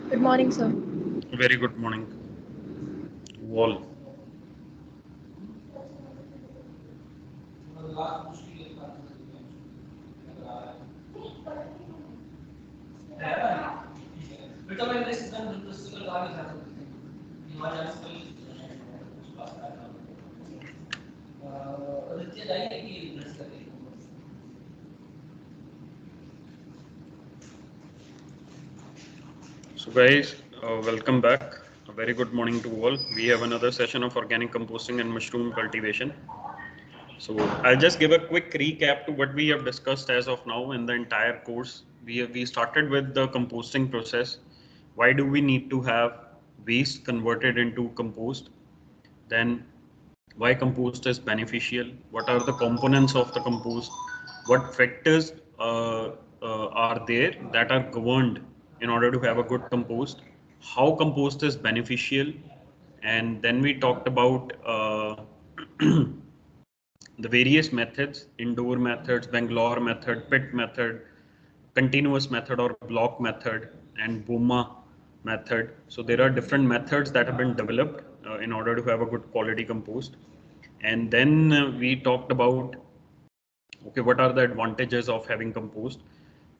Good morning, sir. Very good morning, all. So guys, welcome back. A very good morning to all. We have another session of organic composting and mushroom cultivation. So I'll just give a quick recap to what we have discussed as of now in the entire course. We started with the composting process. Why do we need to have waste converted into compost? Then why compost is beneficial? What are the components of the compost? What factors are there that are governed in order to have a good compost? How compost is beneficial? And then we talked about the various methods, indoor methods, Bangalore method, pit method, continuous method or block method, and BOMA method. So there are different methods that have been developed in order to have a good quality compost. And then we talked about, okay, what are the advantages of having compost?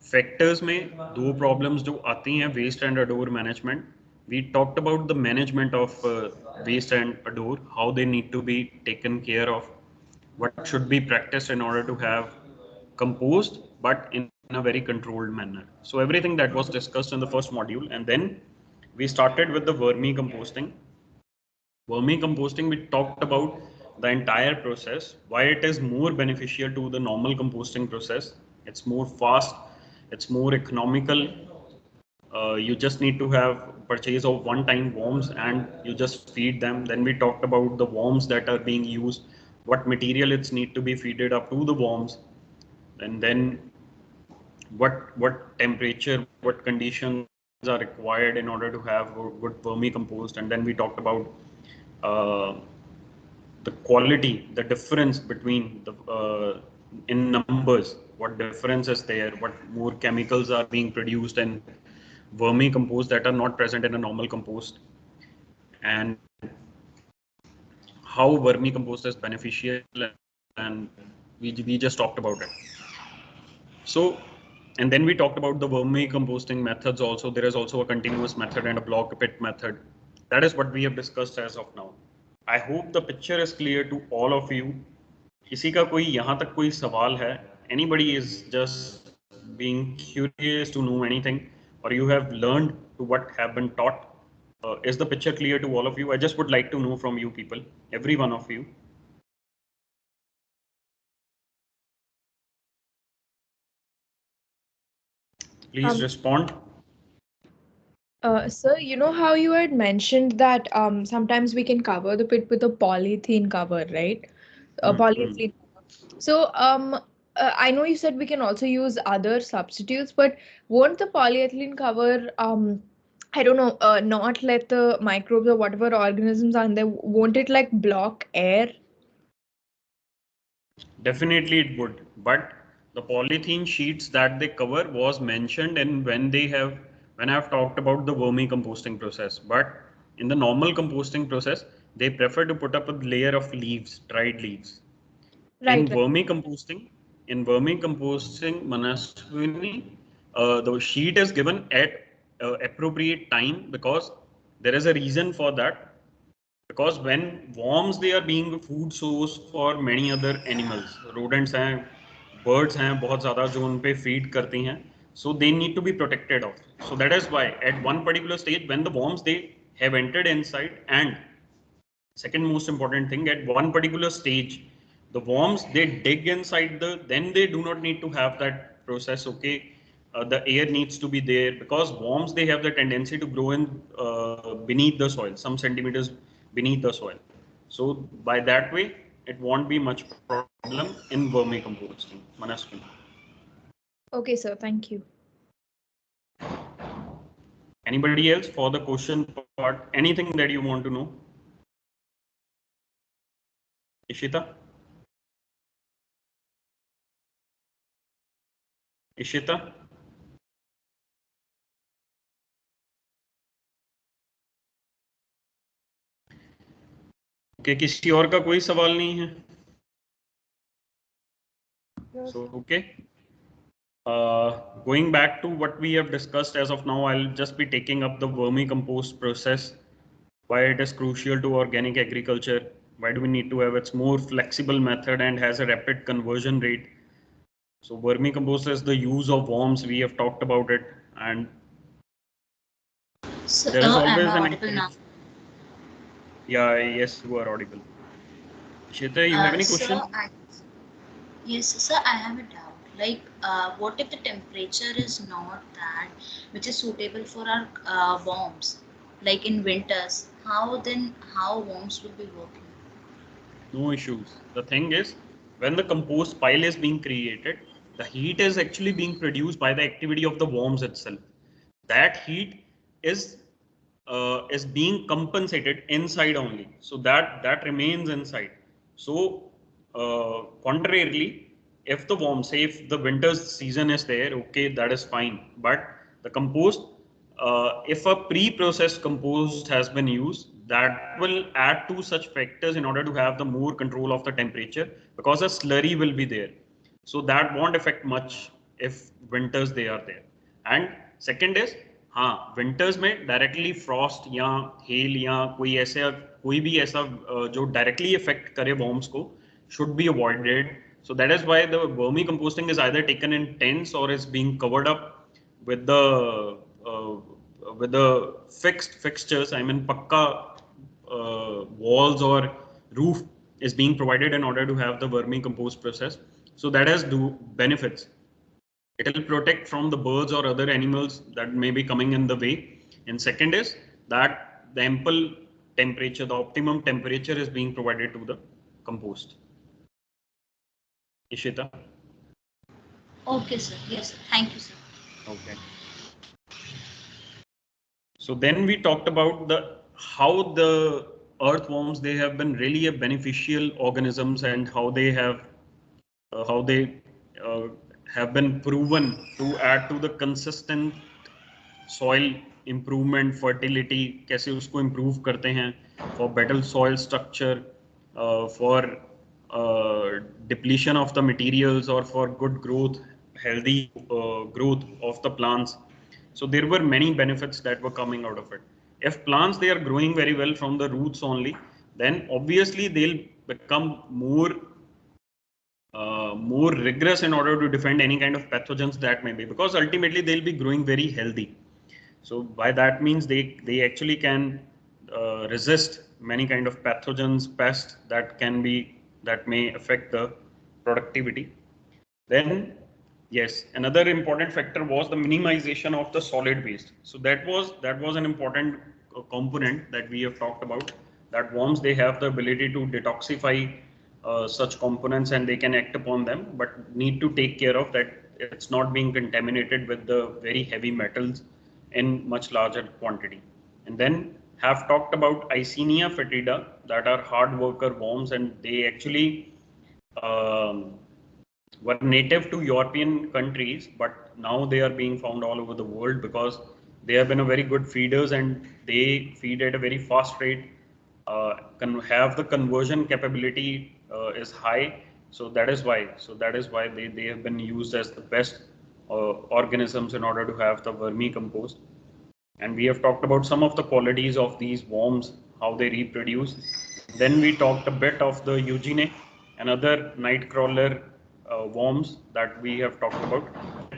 Factors में दो problems जो आती हैं, waste and odor management. We talked about the management of waste and odor, how they need to be taken care of, what should be practiced in order to have compost, but in a very controlled manner. So everything that was discussed in the first module, and then we started with the vermicomposting. Vermicomposting, we talked about the entire process, why it is more beneficial to the normal composting process. It's more fast, it's more economical. You just need to have purchase of one-time worms and you just feed them. Then we talked about the worms that are being used, what material it's need to be feeded up to the worms, and then what temperature, what conditions are required in order to have good vermicompost. And then we talked about uh, the quality, the difference between the in numbers, what difference is there, what more chemicals are being produced in vermicompost that are not present in a normal compost, and how vermicompost is beneficial, and we just talked about it. So, and then we talked about the vermicomposting methods also. There is also a continuous method and a block pit method. That is what we have discussed as of now. I hope the picture is clear to all of you. किसी का कोई यहाँ तक कोई सवाल है? Anybody is just being curious to know anything, or you have learned to what have been taught? Is the picture clear to all of you? I just would like to know from you people, every one of you. Please respond. Sir, you know how you had mentioned that sometimes we can cover the pit with a polythene cover, right? A polyethylene cover. So I know you said we can also use other substitutes, but won't the polyethylene cover I don't know, not let the microbes or whatever organisms are in there, won't it like block air? Definitely it would, but the polythene sheets that they cover was mentioned and when I've talked about the vermicomposting process. But in the normal composting process, they prefer to put up a layer of leaves, dried leaves. In Right, right. vermicomposting, Manaswini, the sheet is given at appropriate time because there is a reason for that. Because when worms, they are being a food source for many other animals, rodents हैं, birds हैं बहुत ज़्यादा जो उन पे feed करती हैं, so they need to be protected of. So that is why at one particular stage when the worms they have entered inside, and second most important thing, at one particular stage the worms they dig inside then they do not need to have that process. Okay, the air needs to be there because worms they have the tendency to grow in beneath the soil, some centimeters beneath the soil. So by that way it won't be much problem in vermicomposting. Manaswini, Okay, sir, thank you. Anybody else for the question part? Anything that you want to know? Ishita? Ishita? Okay, किसी और का कोई सवाल नहीं है? So, okay. Going back to what we have discussed as of now, I'll just be taking up the vermicompost process, why it is crucial to organic agriculture, why do we need to have its more flexible method and has a rapid conversion rate. So vermicompost is the use of worms, we have talked about it, and So, there is am always I an audible now? Yeah, yes, you are audible. Shita, you have any Sir, question? yes, sir, I have a doubt. Like, what if the temperature is not that which is suitable for our worms? Like in winters, how worms will be working? No issues. The thing is, when the compost pile is being created, the heat is actually being produced by the activity of the worms itself. That heat is being compensated inside only, so that remains inside. So, contrarily, if the worm, say if the winter's season is there, okay, that is fine. But the compost, if a pre-processed compost has been used, that will add two such factors in order to have the more control of the temperature, because a slurry will be there. So that won't affect much if winters they are there. And second is, हाँ winters में directly frost या hail या कोई भी ऐसा जो directly affect करे worms को should be avoided. So that is why the vermicomposting is either taken in tents or is being covered up with uh, the fixed fixtures. I mean, pakka walls or roof is being provided in order to have the vermicompost process. So that has do benefits. It will protect from the birds or other animals that may be coming in the way. And second is that the ample temperature, the optimum temperature is being provided to the compost. Ishita. Okay, sir. Yes, thank you, sir. Okay. So then we talked about the how the earthworms they have been really a beneficial organisms and how they uh, have been proven to add to the consistent soil improvement, fertility कैसे उसको improve करते हैं for better soil structure, for depletion of the materials or for good growth, healthy growth of the plants. So there were many benefits that were coming out of it. If plants they are growing very well from the roots only, then obviously they'll become more rigorous in order to defend any kind of pathogens that may be, because ultimately they'll be growing very healthy. So by that means they actually can resist many kind of pathogens, pests that may affect the productivity. Then yes, another important factor was the minimization of the solid waste. So that was an important component that we have talked about. That worms they have the ability to detoxify such components and they can act upon them, but need to take care of that it's not being contaminated with the very heavy metals in much larger quantity. And then have talked about Icenia fetida that are hard worker worms and they actually um, were native to European countries, but now they are being found all over the world because they have been a very good feeders and they feed at a very fast rate. Can have the conversion capability is high, so that is why. So that is why they have been used as the best organisms in order to have the vermicompost. And we have talked about some of the qualities of these worms, how they reproduce. Then we talked a bit of the eugene, another night crawler worms that we have talked about.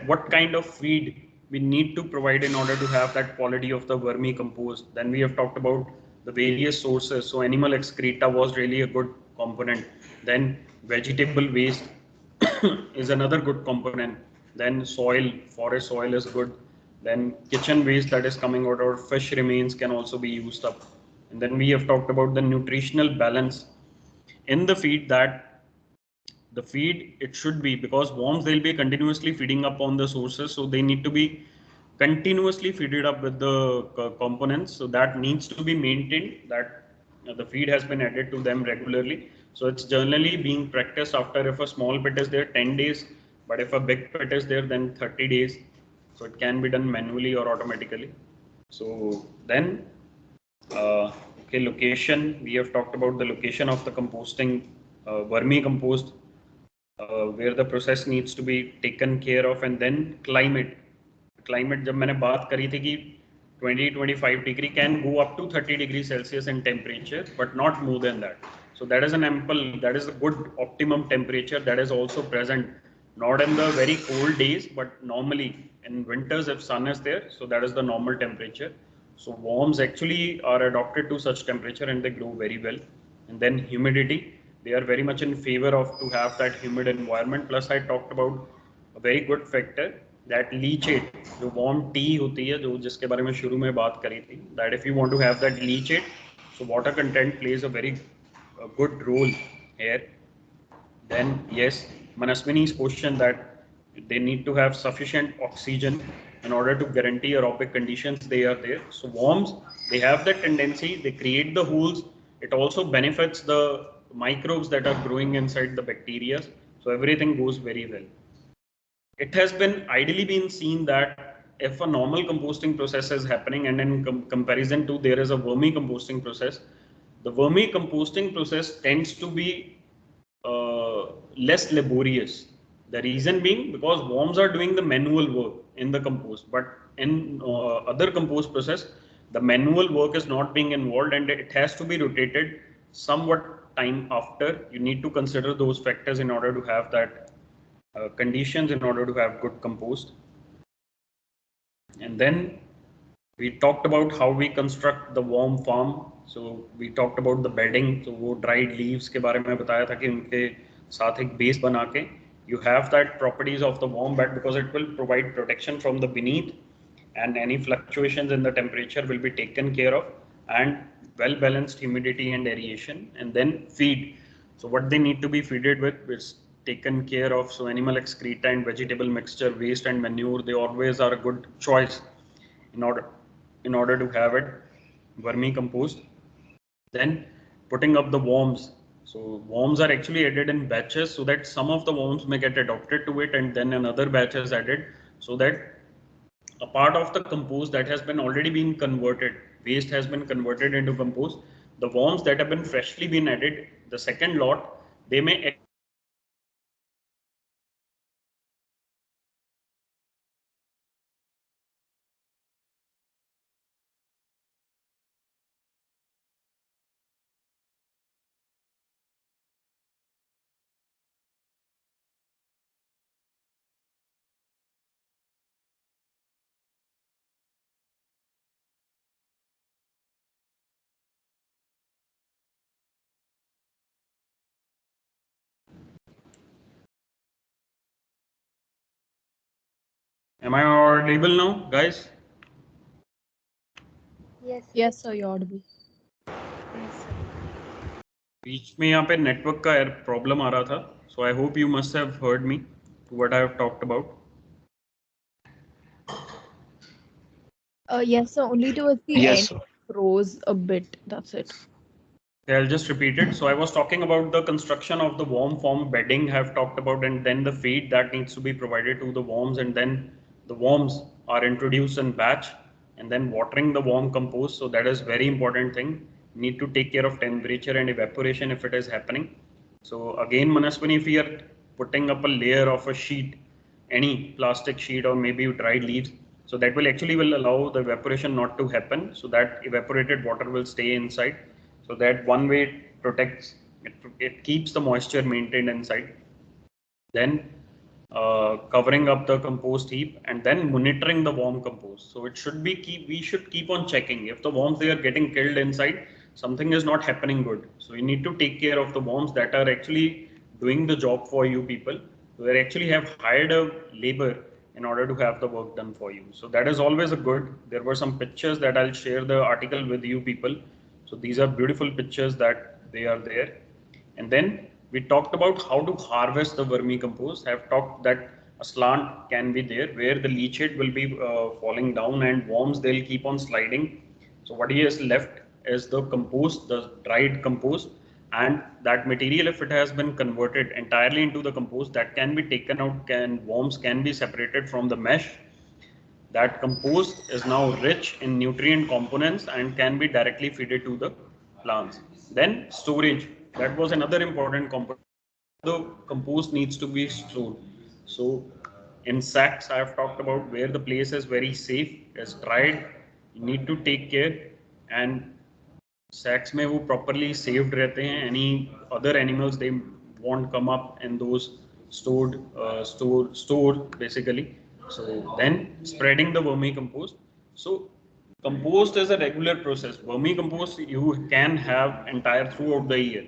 What kind of feed we need to provide in order to have that quality of the vermicompost. Then we have talked about the various sources. So animal excreta was really a good component. Then vegetable waste is another good component. Then soil, forest soil is good. Then kitchen waste that is coming out or fish remains can also be used up. And then we have talked about the nutritional balance in the feed, that the feed it should be, because worms they'll be continuously feeding up on the sources, so they need to be continuously feed it up with the components. So that needs to be maintained, that the feed has been added to them regularly. So it's generally being practiced after, if a small pit is there, 10 days, but if a big pit is there, then 30 days. So it can be done manually or automatically. So then, okay, location, we have talked about the location of the composting, vermicompost, where the process needs to be taken care of, and then climate. Climate, जब मैंने बात करी थी कि 20-25 degree can go up to 30 degrees Celsius in temperature, but not more than that. So that is an ample, that is a good optimum temperature that is also present, not in the very cold days, but normally in winters if sun is there. So that is the normal temperature. So worms actually are adapted to such temperature and they grow very well. And then humidity, they are very much in favor of to have that humid environment. Plus I talked about a very good factor, that leachate, जो warm tea होती है, जो जिसके बारे में शुरू में बात करी थी, that if you want to have that leachate, so water content plays a very good role here. Then yes, Manaswini's question that they need to have sufficient oxygen in order to guarantee aerobic conditions, they are there. So worms, they have that tendency, they create the holes. It also benefits the microbes that are growing inside the bacteria. So everything goes very well. It has been ideally been seen that if a normal composting process is happening and in comparison to there is a vermicomposting process, the vermicomposting process tends to be less laborious. The reason being because worms are doing the manual work in the compost, but in other compost process, the manual work is not being involved and it has to be rotated somewhat time after. You need to consider those factors in order to have that conditions in order to have good compost. And then we talked about how we construct the worm farm. So we talked about the bedding. So वो dried leaves के बारे में बताया था कि उनके साथ एक base बना के you have that properties of the worm bed because it will provide protection from the beneath, and any fluctuations in the temperature will be taken care of, and well balanced humidity and aeration. And then feed. So what they need to be feeded with is taken care of. So animal excreta and vegetable mixture, waste and manure, they always are a good choice in order to have it vermicompost. Then putting up the worms. So worms are actually added in batches so that some of the worms may get adapted to it and then another batch is added, so that a part of the compost that has been already been converted, waste has been converted into compost. The worms that have been freshly been added, the second lot, they may Am I audible now, guys? Yes, sir, you're audible. बीच में यहाँ पे network का problem आ रहा था, so I hope you must have heard me what I have talked about. Yes, sir, only towards the Yes, end sir. froze a bit. That's it. Okay, I'll just repeat it. So I was talking about the construction of the worm farm bedding have talked about, and then the feed that needs to be provided to the worms, and then the worms are introduced in batch, and then watering the worm compost. So that is very important thing. Need to take care of temperature and evaporation if it is happening. So again, Manaswini, if we are putting up a layer of a sheet, any plastic sheet or maybe dried leaves, so that will actually will allow the evaporation not to happen. So that evaporated water will stay inside. So that one way it protects, it keeps the moisture maintained inside. Then covering up the compost heap and then monitoring the worm compost. So it should be we should keep on checking if the worms they are getting killed inside, something is not happening good. So you need to take care of the worms that are actually doing the job for you people. They actually have hired a labor in order to have the work done for you. So that is always a good. There were some pictures that I'll share the article with you people. So these are beautiful pictures that they are there. And then we talked about how to harvest the vermicompost. I've talked that a slant can be there where the leachate will be falling down and worms, they'll keep on sliding. So what is left is the compost, the dried compost, and that material, if it has been converted entirely into the compost, that can be taken out, worms can be separated from the mesh. That compost is now rich in nutrient components and can be directly fed to the plants. Then storage, that was another important component. The compost needs to be stored. So in sacks, I have talked about where the place is very safe, is dried. You need to take care, and sacks में वो properly saved रहते हैं. Any other animals they won't come up in those store basically. So then spreading the vermicompost. So compost is a regular process. Vermicompost you can have entire throughout the year.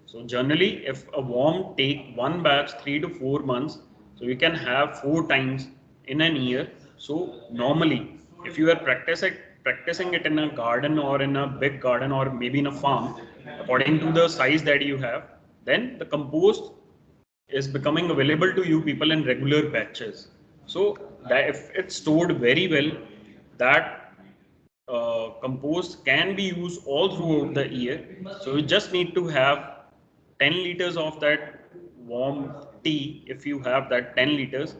So generally, if a worm take one batch 3 to 4 months, so you can have 4 times in an year. So normally, if you are practicing it in a garden or in a big garden or maybe in a farm, according to the size that you have, then the compost is becoming available to you people in regular batches. So that if it's stored very well, that compost can be used all throughout the year. So you just need to have 10 liters of that warm tea. If you have that 10 liters,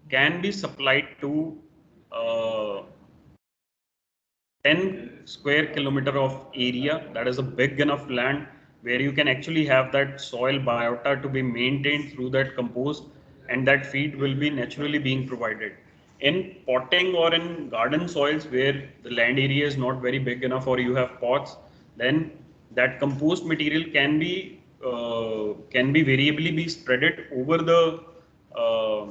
can be supplied to uh, 10 square kilometer of area. That is a big enough land where you can actually have that soil biota to be maintained through that compost, and that feed will be naturally being provided. In potting or in garden soils where the land area is not very big enough or you have pots, then that compost material can be variably be spreaded uh,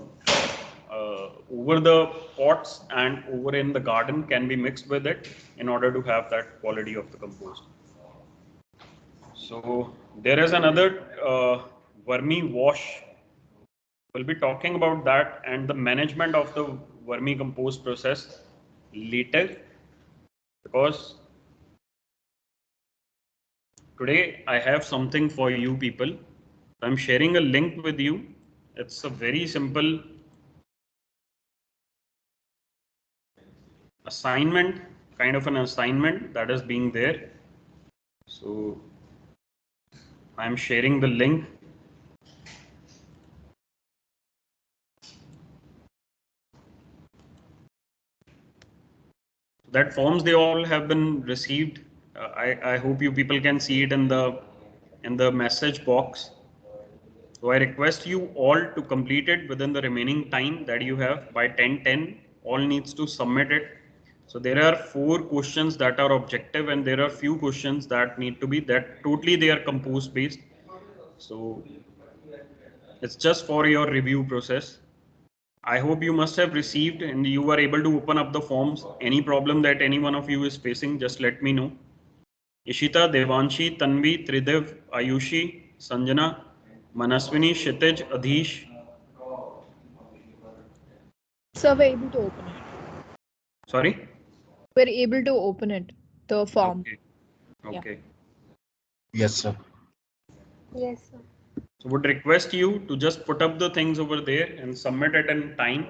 over the pots and over in the garden can be mixed with it in order to have that quality of the compost. So there is another vermi wash. We'll be talking about that and the management of the vermicompost process later, because today I have something for you people. I'm sharing a link with you. It's a very simple assignment, kind of an assignment that is being there. So I'm sharing the link. That forms they all have been received. I hope you people can see it in the message box. So I request you all to complete it within the remaining time that you have by 10:10. All needs to submit it. So there are 4 questions that are objective and there are few questions that need to be that totally they are compost based. So it's just for your review process. I hope you must have received and you are able to open up the forms. Any problem that any one of you is facing, just let me know. Ishita, Devanshi, Tanvi, Tridev, Ayushi, Sanjana, Manaswini, Kshitij, Adhish. So we're able to open it. Sorry? We're able to open it, the form. Okay. Yeah. Okay. Yes, sir. Yes, sir. So would request you to just put up the things over there and submit it in time.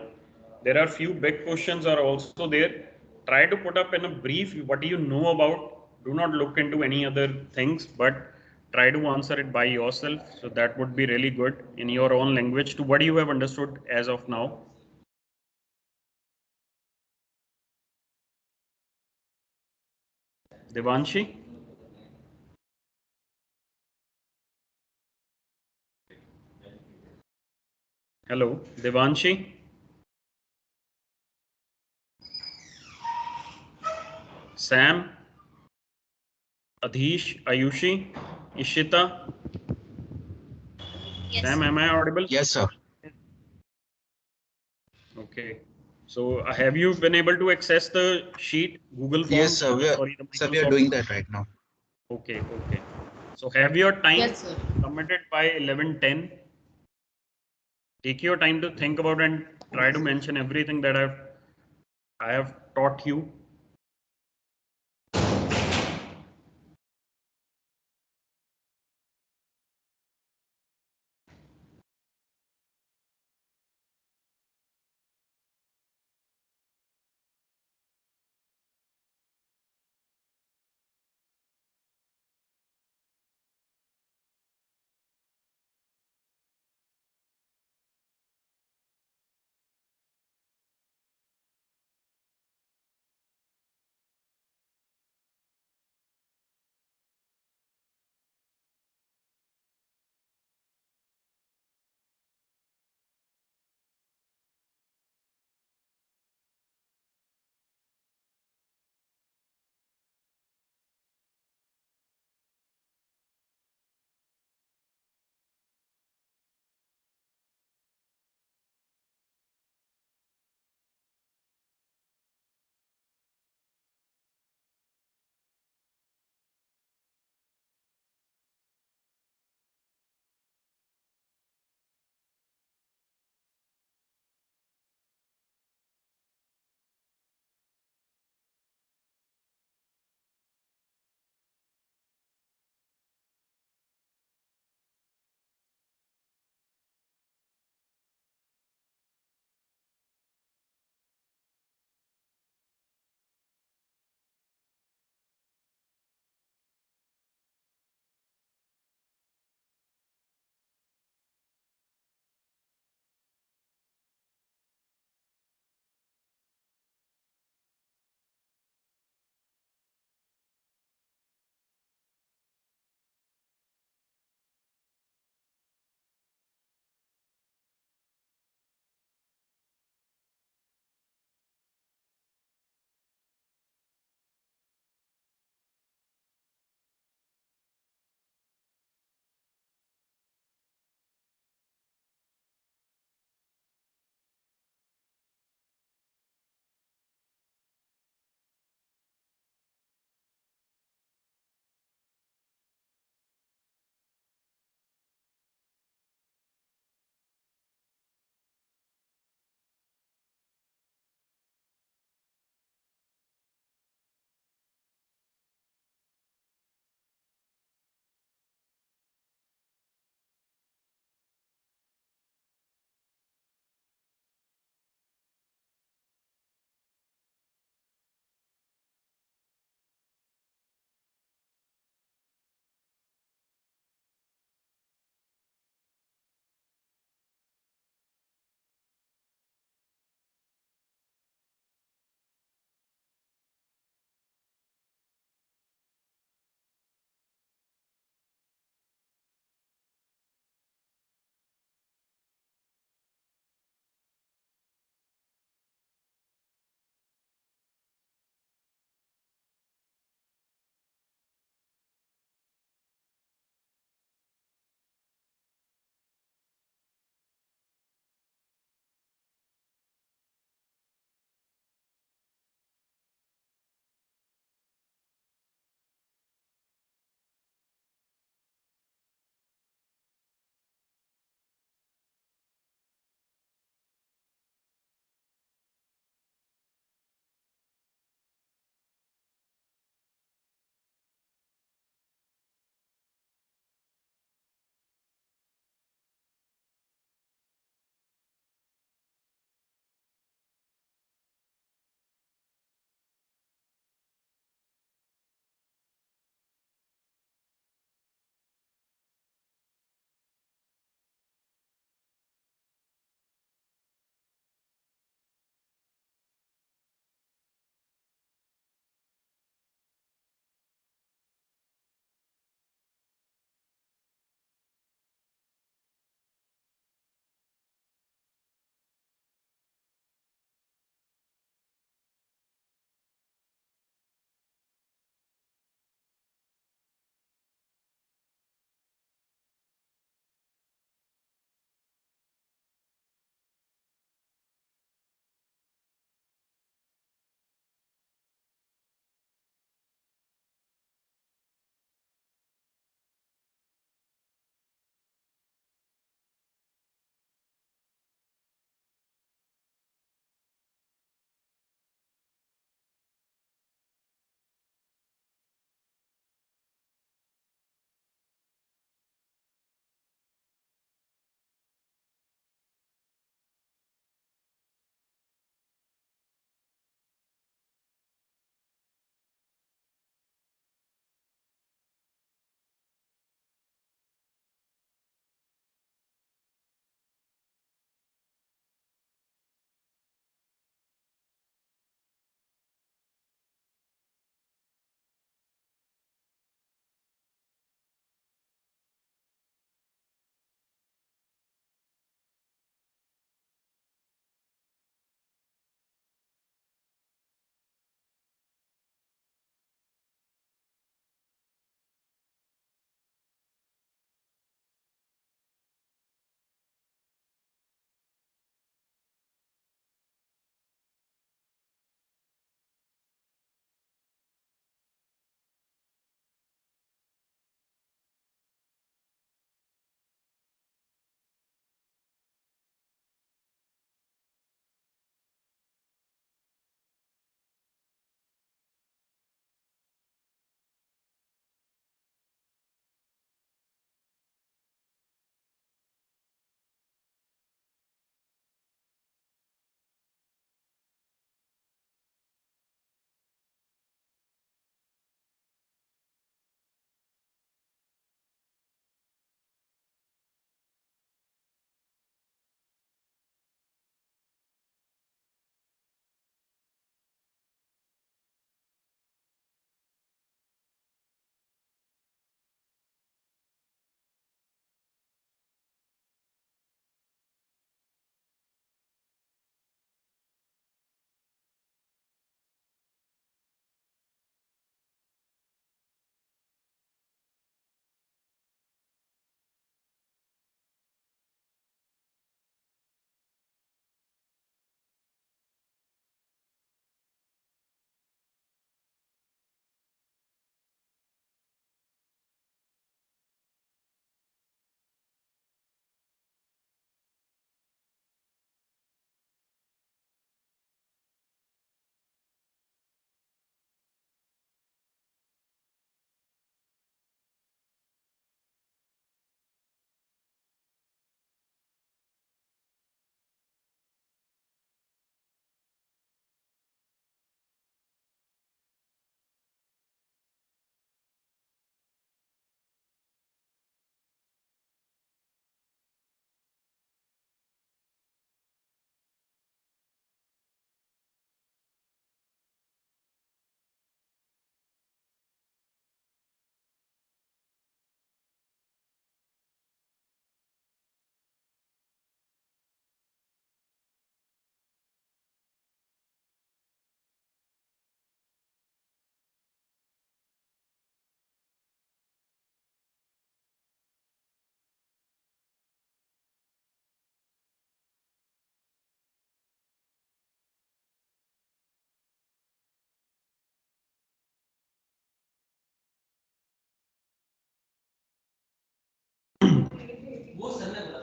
There are few big questions are also there. Try to put up in a brief what you know about. Do not look into any other things, but try to answer it by yourself. So that would be really good in your own language to what you have understood as of now. Devanshi? Hello, Devanshi? Sam? Adhish? Ayushi? Ishita? Yes, Sam, sir. am I audible? Yes, sir. Okay. So have you been able to access the sheet, Google Yes, Forms? sir. Sorry, the We are Microsoft. doing that right now. Okay, okay. So have your time Yes, sir. submitted by 11:10. Take your time to think about and try to mention everything that I have taught you.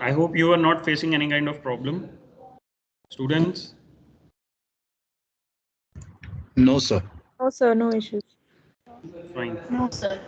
I hope you are not facing any kind of problem. Students? No, sir. No, sir, no issues. Fine. No, sir.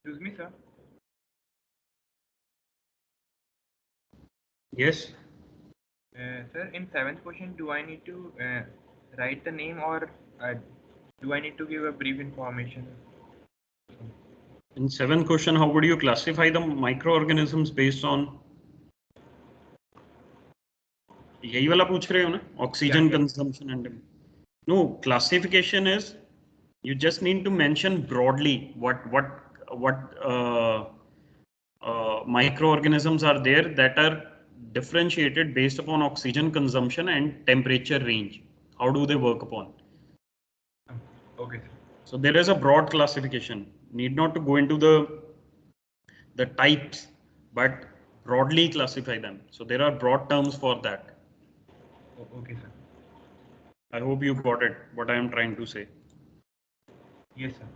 Excuse me, sir. Yes. Sir, in seventh question, do I need to write the name, or do I need to give a brief information? In seventh question, how would you classify the microorganisms based on? यही वाला पूछ रहे हो ना? Oxygen Yeah. consumption and no classification is you just need to mention broadly what microorganisms are there that are differentiated based upon oxygen consumption and temperature range. How do they work upon? Okay, sir. So there is a broad classification. Need not to go into the types, but broadly classify them. So there are broad terms for that. Okay, sir. I hope you got it, what I am trying to say. Yes, sir.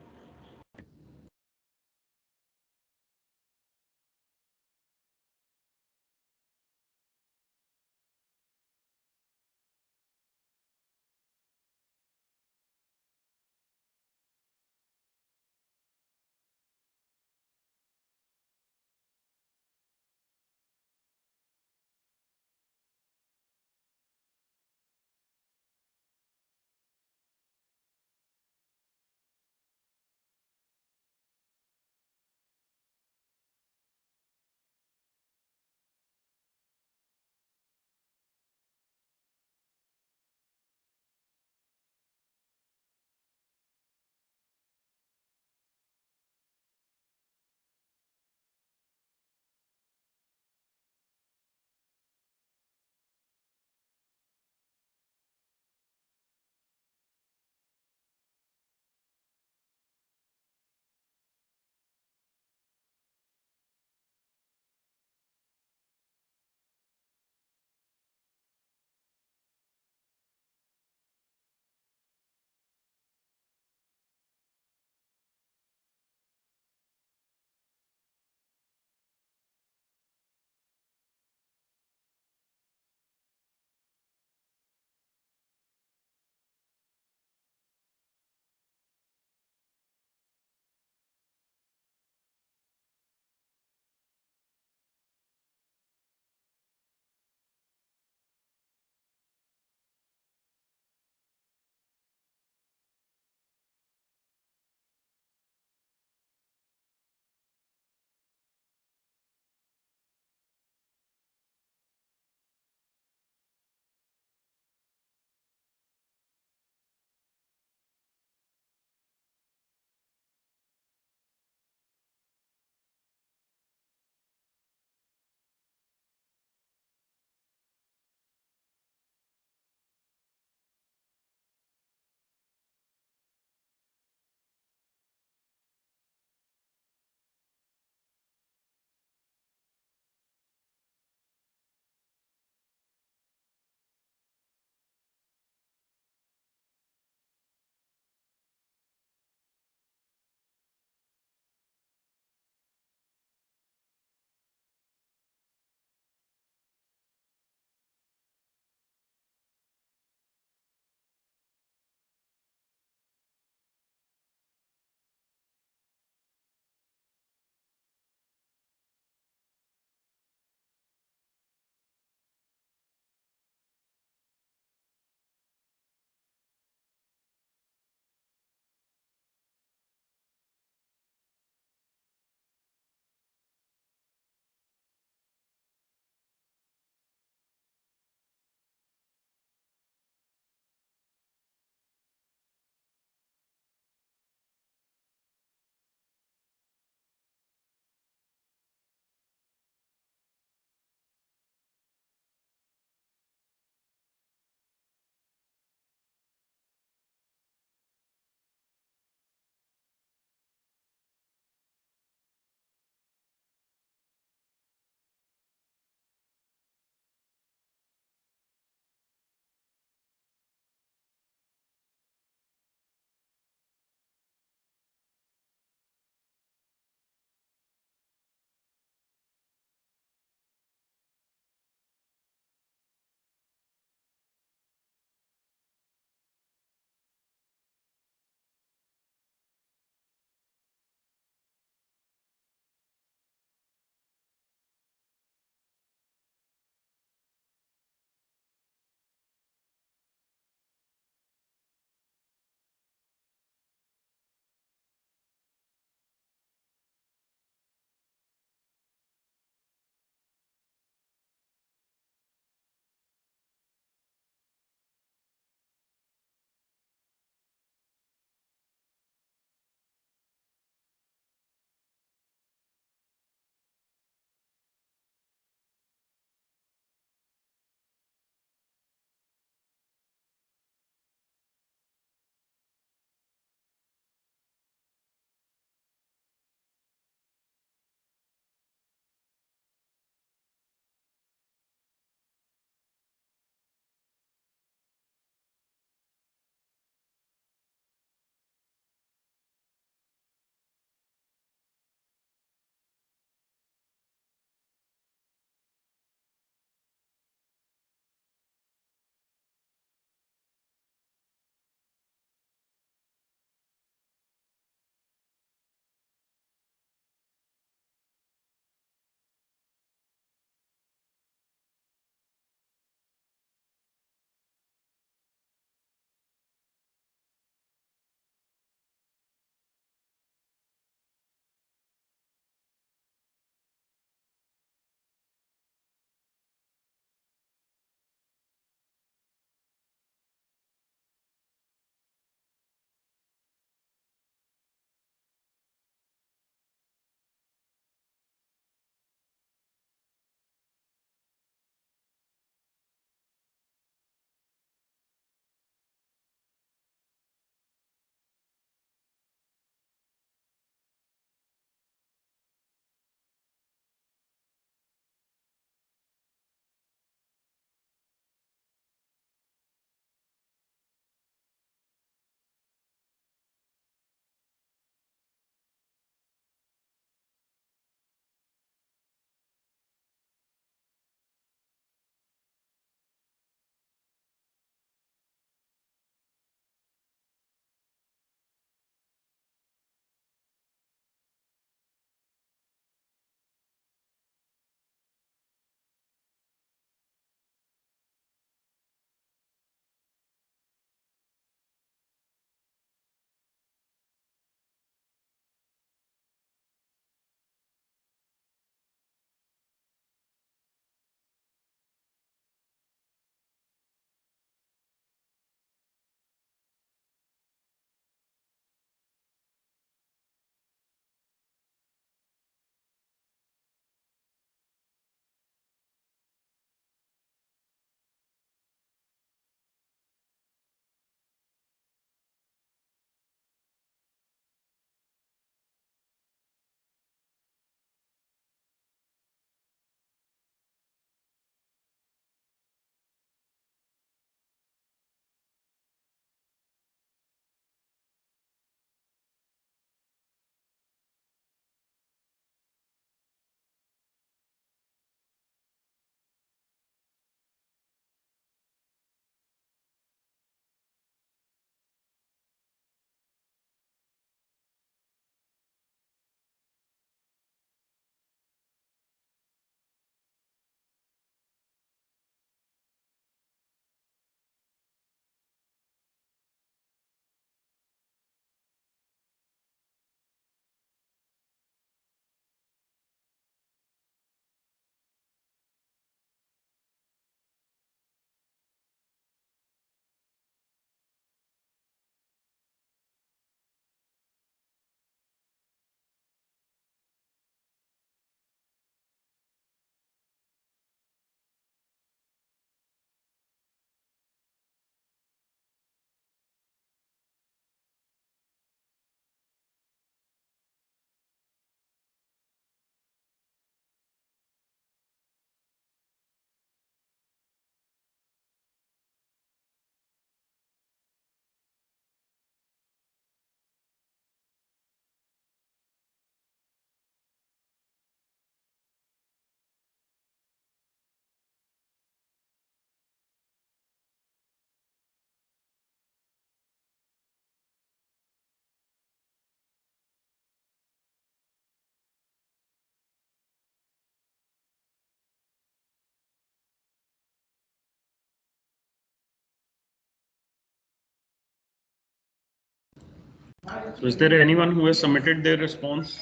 So is there anyone who has submitted their response?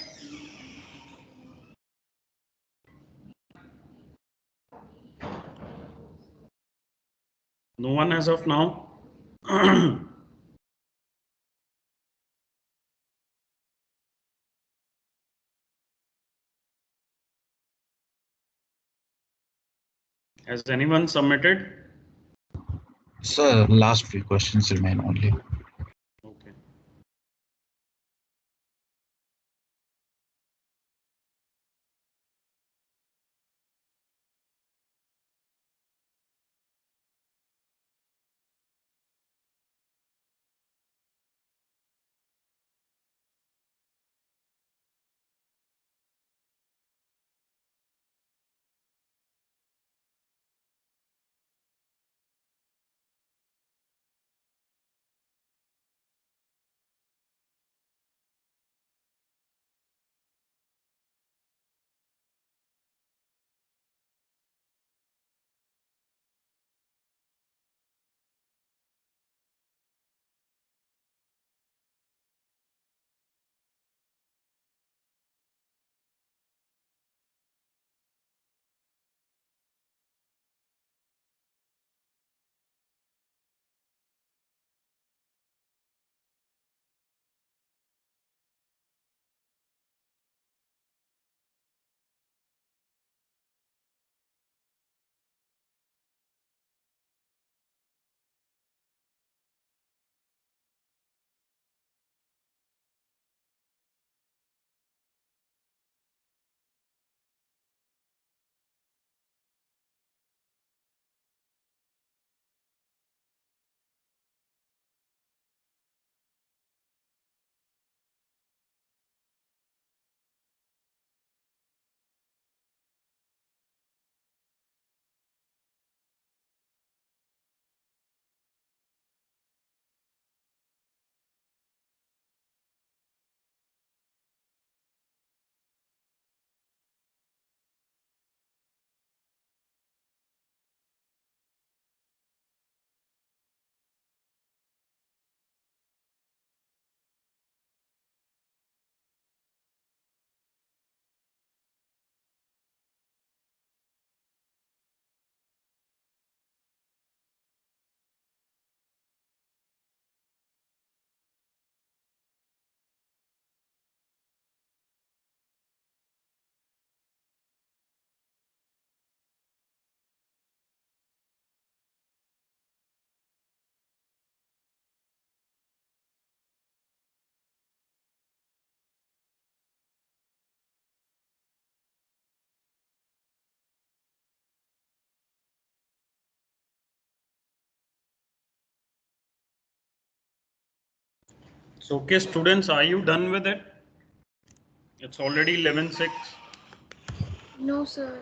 No one as of now. Has anyone submitted? Sir, last few questions remain only. Okay. So, okay, students, are you done with it? It's already 11:06. No, sir.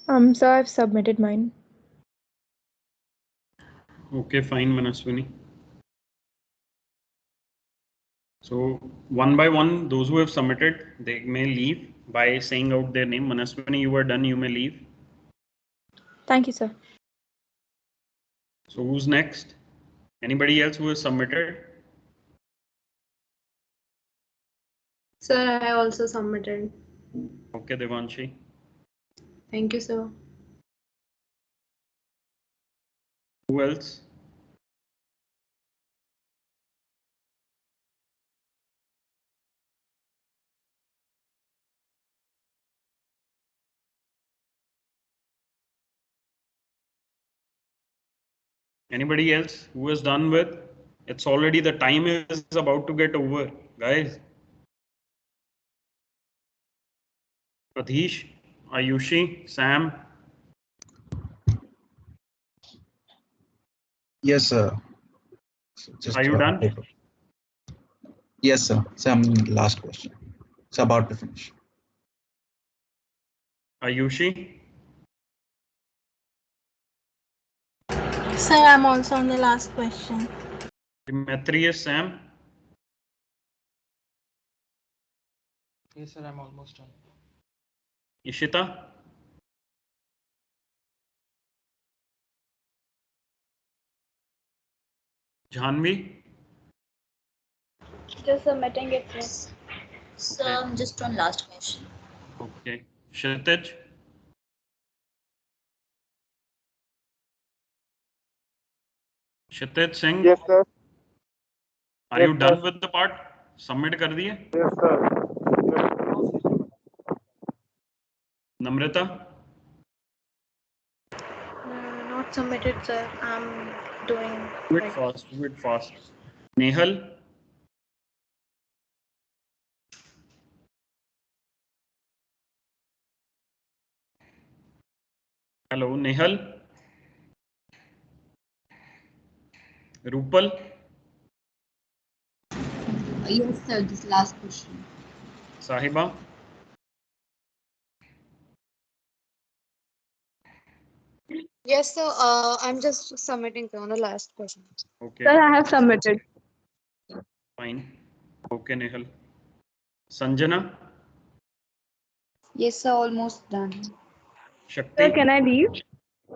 So I've submitted mine. Okay, fine, Manaswini. So one by one, those who have submitted, they may leave by saying out their name. Manaswini, you are done, you may leave. Thank you, sir. So who's next? Anybody else who has submitted? Sir, I also submitted. Okay, Devanshi. Thank you, sir. Who else? Anybody else who is done with? It's already, the time is about to get over, guys. Adhish, Ayushi, Sam. Yes, sir. So just Are you done? paper. Yes, sir. Sam, last question. It's about to finish. Ayushi, Sir, I'm also on the last question. Demetrius, Sam. Yes, sir, I'm almost done. Ishita, Jhanvi. Just submitting it, sir. So Okay. I'm just on last question. Okay. Kshitij. Kshitij Singh. Yes, sir. Are Yes, you done with the part? Submit कर दिए? Yes, sir. Namrata. Not submitted, sir. I'm doing Do it right. fast. Do it fast. Nehal. Hello, Nehal. Rupal. Yes, sir. This last question. Sahiba. Yes, sir. I'm just submitting on the last question. Okay. Sir, I have submitted. Fine. Okay, Nehal. Sanjana. Yes, sir. Almost done. Shakti. Sir, can I leave?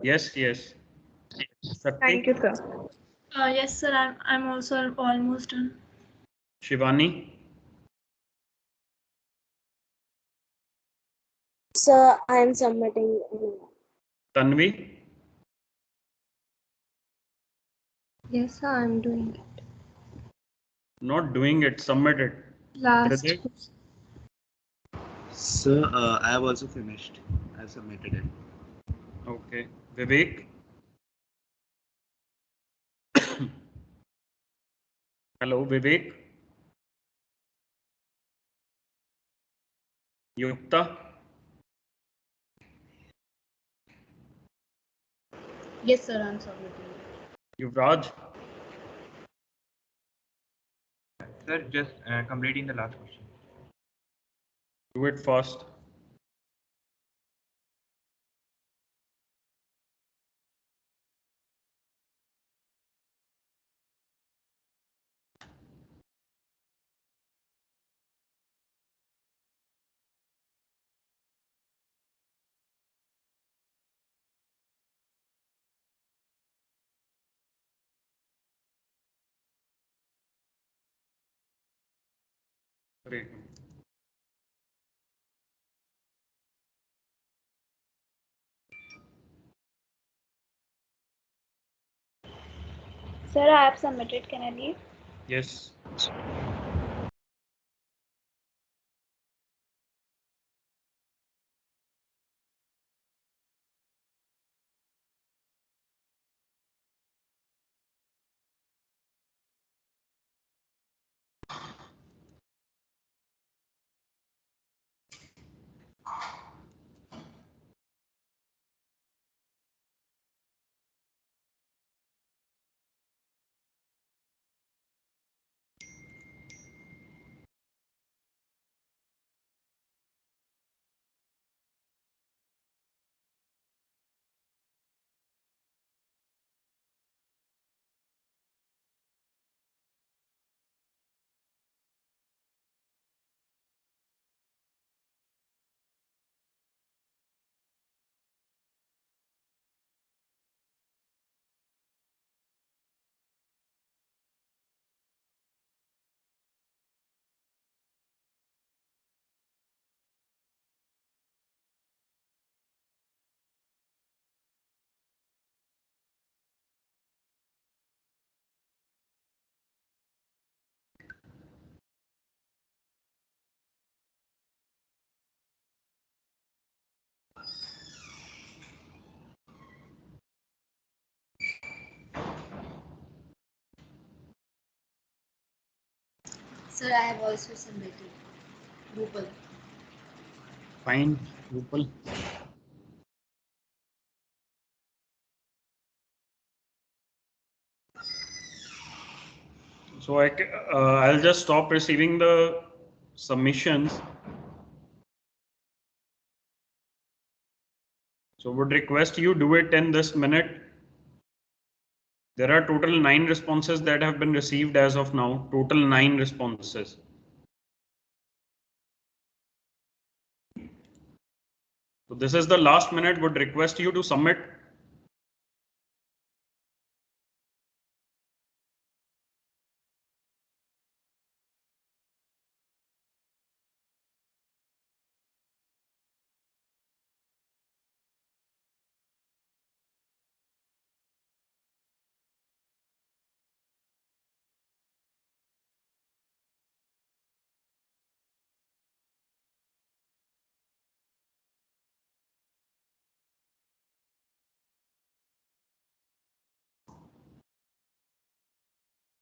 Yes, yes. Thank Shakti. you, sir. Yes, sir. I'm also almost done. Shivani. Sir, I'm submitting. Tanvi. Yes, sir. I'm doing it. Not doing it. Submitted. Last. Pradeep. Sir, I have also finished. I submitted it. Okay. Vivek. Hello, Vivek. Yukta. Yes, sir. I'm submitting. Yuvraj. Sir, just completing the last question. Do it fast. Great. Sir, I have submitted. Can I leave? Yes. Sir, I have also submitted. Rupal. Fine, Rupal. So I'll just stop receiving the submissions. So would request you do it in this minute. There are total 9 responses that have been received as of now. Total 9 responses. So this is the last minute. Would request you to submit.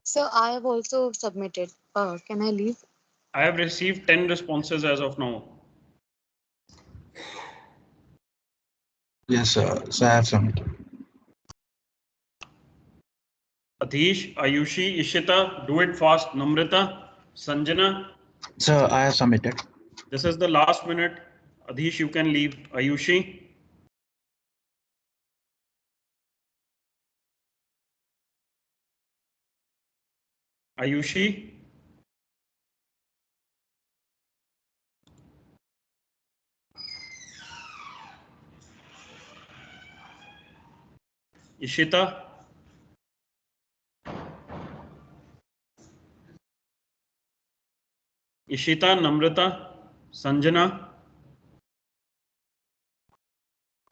So I have also submitted. Can I leave? I have received 10 responses as of now. Yes, sir. So I have submitted. Adhish, Ayushi, Ishita, do it fast. Namrata, Sanjana. Sir, I have submitted. This is the last minute. Adhish, you can leave. Ayushi. Ayushi. Ishita. Ishita, Namrata, Sanjana.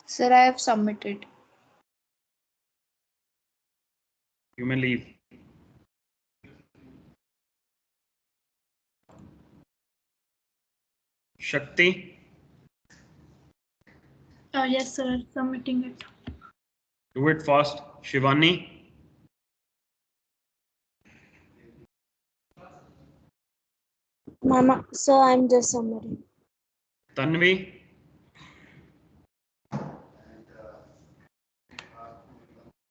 Sir, I have submitted. You may leave. Shakti. Yes, sir. Submitting it. Do it fast. Shivani. Mama, sir, I'm just submitting. Tanvi.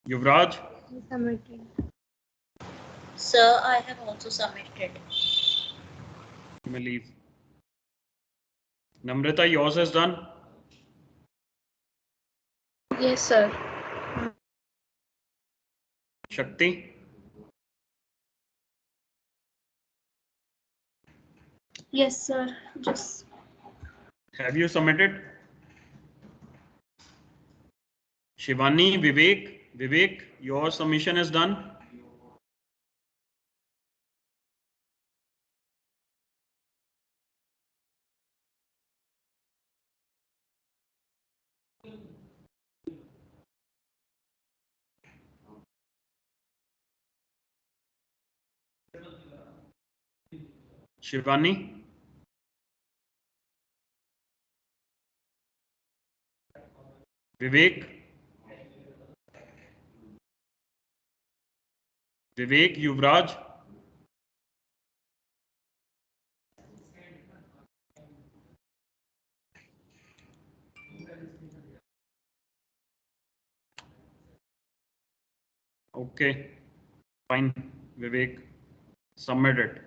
Yuvraj. Submitting. Sir, I have also submitted. You may leave. Namrata, yours is done. Yes, sir. Shakti. Yes, sir. Just. Have you submitted? Shivani, Vivek, your submission is done. Shivani. Vivek. Yuvraj. Okay, fine. Vivek, submit it.